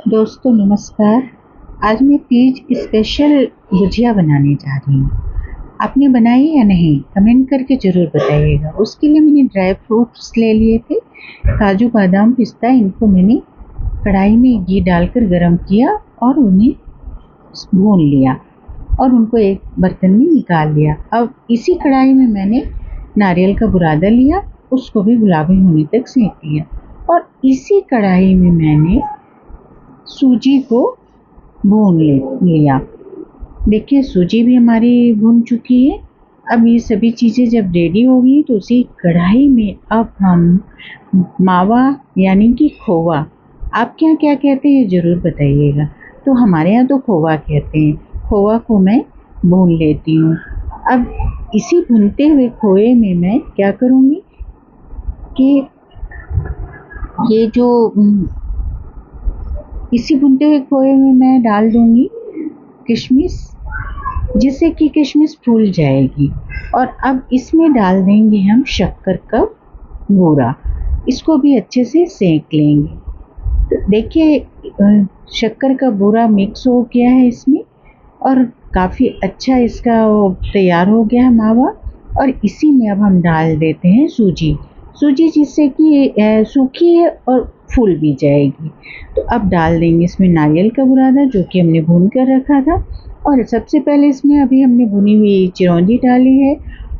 दोस्तों नमस्कार। आज मैं तीज स्पेशल गुजिया बनाने जा रही हूँ। आपने बनाई या नहीं कमेंट करके ज़रूर बताइएगा। उसके लिए मैंने ड्राई फ्रूट्स ले लिए थे, काजू बादाम पिस्ता। इनको मैंने कढ़ाई में घी डालकर गरम किया और उन्हें भून लिया और उनको एक बर्तन में निकाल लिया। अब इसी कढ़ाई में मैंने नारियल का बुरादा लिया, उसको भी गुलाबी होने तक सेंक लिया और इसी कढ़ाई में मैंने सूजी को भून लिया। देखिए सूजी भी हमारी भून चुकी है। अब ये सभी चीज़ें जब रेडी हो गई तो उसी कढ़ाई में अब हम मावा यानी कि खोवा, आपके यहाँ क्या कहते हैं ज़रूर बताइएगा। तो हमारे यहाँ तो खोवा कहते हैं। खोवा को मैं भून लेती हूँ। अब इसी भुनते हुए खोए में मैं क्या करूँगी कि ये जो इसी भुनते हुए खोए में मैं डाल दूँगी किशमिश, जिससे कि किशमिश फूल जाएगी। और अब इसमें डाल देंगे हम शक्कर का बूरा, इसको भी अच्छे से सेंक लेंगे। तो देखिए शक्कर का बूरा मिक्स हो गया है इसमें और काफ़ी अच्छा इसका तैयार हो गया है मावा। और इसी में अब हम डाल देते हैं सूजी, जिससे कि सूखी है और फूल भी जाएगी। तो अब डाल देंगे इसमें नारियल का बुरादा जो कि हमने भून कर रखा था। और सबसे पहले इसमें अभी हमने भुनी हुई चिरौंजी डाली है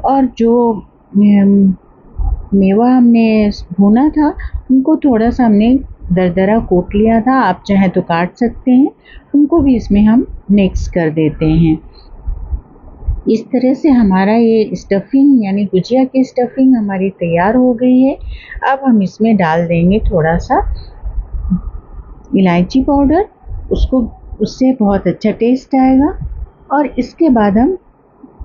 और जो मेवा हमने भुना था उनको थोड़ा सा हमने दरदरा कूट लिया था, आप चाहें तो काट सकते हैं। उनको भी इसमें हम मिक्स कर देते हैं। इस तरह से हमारा ये स्टफिंग यानी गुजिया की स्टफिंग हमारी तैयार हो गई है। अब हम इसमें डाल देंगे थोड़ा सा इलायची पाउडर, उससे बहुत अच्छा टेस्ट आएगा। और इसके बाद हम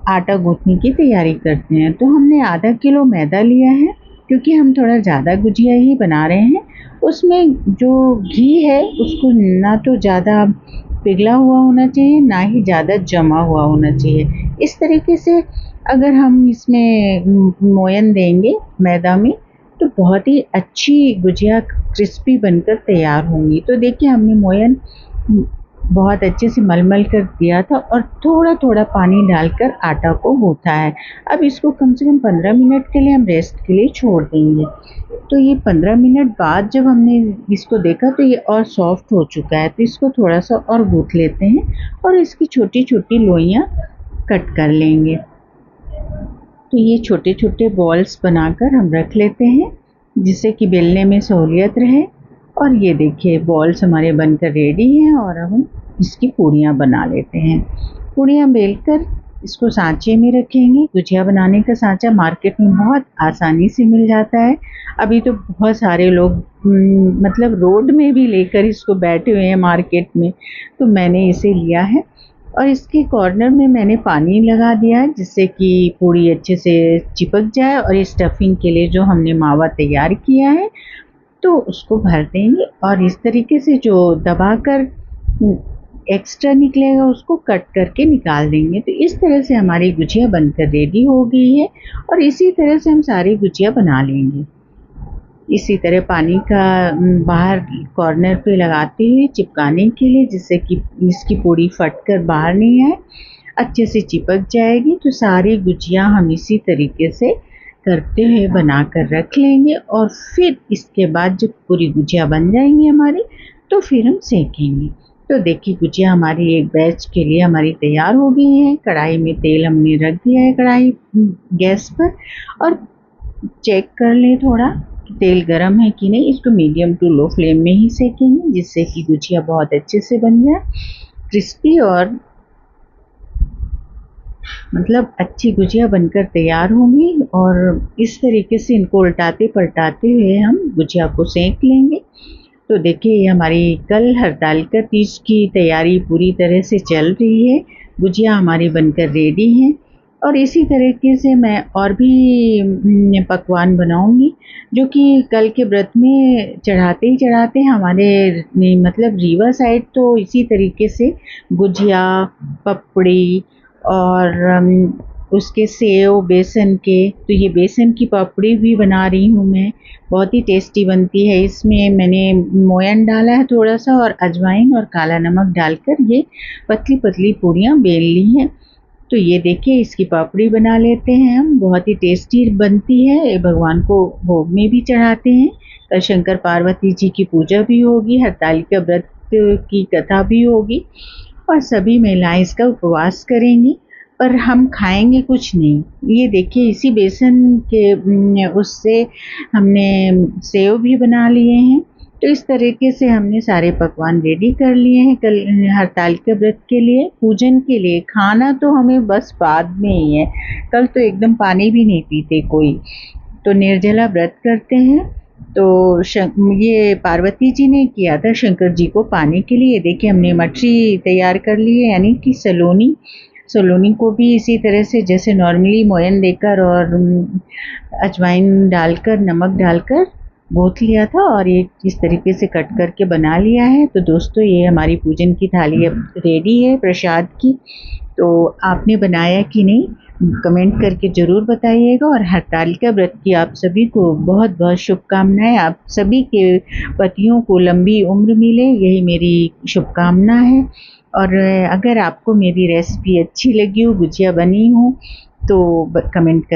आटा गूँथने की तैयारी करते हैं। तो हमने आधा किलो मैदा लिया है, क्योंकि हम थोड़ा ज़्यादा गुजिया ही बना रहे हैं। उसमें जो घी है उसको ना तो ज़्यादा पिघला हुआ होना चाहिए, ना ही ज़्यादा जमा हुआ होना चाहिए। इस तरीके से अगर हम इसमें मोयन देंगे मैदा में तो बहुत ही अच्छी गुजिया क्रिस्पी बनकर तैयार होंगी। तो देखिए हमने मोयन बहुत अच्छे से मल कर दिया था और थोड़ा थोड़ा पानी डालकर आटा को गूँथा है। अब इसको कम से कम 15 मिनट के लिए हम रेस्ट के लिए छोड़ देंगे। तो ये 15 मिनट बाद जब हमने इसको देखा तो ये और सॉफ्ट हो चुका है। तो इसको थोड़ा सा और गूँथ लेते हैं और इसकी छोटी छोटी लोइयाँ कट कर लेंगे। तो ये छोटे छोटे बॉल्स बनाकर हम रख लेते हैं, जिससे कि बेलने में सहूलियत रहे। और ये देखिए बॉल्स हमारे बनकर रेडी हैं और अब हम इसकी पूड़ियाँ बना लेते हैं। पूड़ियाँ बेलकर इसको सांचे में रखेंगे। गुजिया बनाने का सांचा मार्केट में बहुत आसानी से मिल जाता है। अभी तो बहुत सारे लोग मतलब रोड में भी लेकर इसको बैठे हुए हैं मार्केट में। तो मैंने इसे लिया है और इसके कॉर्नर में मैंने पानी लगा दिया है, जिससे कि पूड़ी अच्छे से चिपक जाए। और इस स्टफिंग के लिए जो हमने मावा तैयार किया है तो उसको भर देंगे और इस तरीके से जो दबाकर एक्स्ट्रा निकलेगा उसको कट करके निकाल देंगे। तो इस तरह से हमारी गुजिया बनकर रेडी हो गई है और इसी तरह से हम सारी गुजिया बना लेंगे। इसी तरह पानी का बाहर कॉर्नर पे लगाते हुए चिपकाने के लिए, जिससे कि इसकी पूड़ी फटकर बाहर नहीं आए, अच्छे से चिपक जाएगी। तो सारी गुजिया हम इसी तरीके से करते हुए बना कर रख लेंगे और फिर इसके बाद जब पूरी गुजिया बन जाएंगी हमारी तो फिर हम सेकेंगे। तो देखिए गुजिया हमारी एक बैच के लिए हमारी तैयार हो गई है। कढ़ाई में तेल हमने रख दिया है कढ़ाई गैस पर और चेक कर लें थोड़ा तेल गरम है कि नहीं। इसको मीडियम टू लो फ्लेम में ही सेकेंगे, जिससे कि गुजिया बहुत अच्छे से बन जाए, क्रिस्पी और मतलब अच्छी गुजिया बनकर तैयार होंगी। और इस तरीके से इनको उल्टाते पलटाते हुए हम गुजिया को सेंक लेंगे। तो देखिए ये हमारी कल हरतालिका तीज की तैयारी पूरी तरह से चल रही है। गुजिया हमारी बनकर रेडी हैं और इसी तरीके से मैं और भी पकवान बनाऊंगी, जो कि कल के व्रत में चढ़ाते ही चढ़ाते हमारे मतलब रीवा साइड तो इसी तरीके से गुजिया, पपड़ी और उसके सेव बेसन के, तो ये बेसन की पापड़ी भी बना रही हूँ मैं, बहुत ही टेस्टी बनती है। इसमें मैंने मोयन डाला है थोड़ा सा और अजवाइन और काला नमक डालकर ये पतली पतली पूड़ियाँ बेल ली हैं। तो ये देखिए इसकी पापड़ी बना लेते हैं हम, बहुत ही टेस्टी बनती है। ये भगवान को भोग में भी चढ़ाते हैं। कल शंकर पार्वती जी की पूजा भी होगी, हरतालिका व्रत की कथा भी होगी और सभी महिलाएं इसका उपवास करेंगी, पर हम खाएंगे कुछ नहीं। ये देखिए इसी बेसन के उससे हमने सेव भी बना लिए हैं। तो इस तरीके से हमने सारे पकवान रेडी कर लिए हैं कल हरतालिका व्रत के लिए, पूजन के लिए। खाना तो हमें बस बाद में ही है, कल तो एकदम पानी भी नहीं पीते कोई, तो निर्जला व्रत करते हैं। तो ये पार्वती जी ने किया था शंकर जी को पाने के लिए। देखिए हमने मठरी तैयार कर ली है, यानी कि सलोनी। सलोनी को भी इसी तरह से जैसे नॉर्मली मोयन देकर और अजवाइन डालकर नमक डालकर गूँथ लिया था और ये इस तरीके से कट करके बना लिया है। तो दोस्तों ये हमारी पूजन की थाली अब रेडी है प्रसाद की। तो आपने बनाया कि नहीं कमेंट करके ज़रूर बताइएगा। और हरतालिका व्रत की आप सभी को बहुत बहुत शुभकामनाएं। आप सभी के पतियों को लंबी उम्र मिले, यही मेरी शुभकामना है। और अगर आपको मेरी रेसिपी अच्छी लगी हो, गुजिया बनी हो, तो कमेंट कर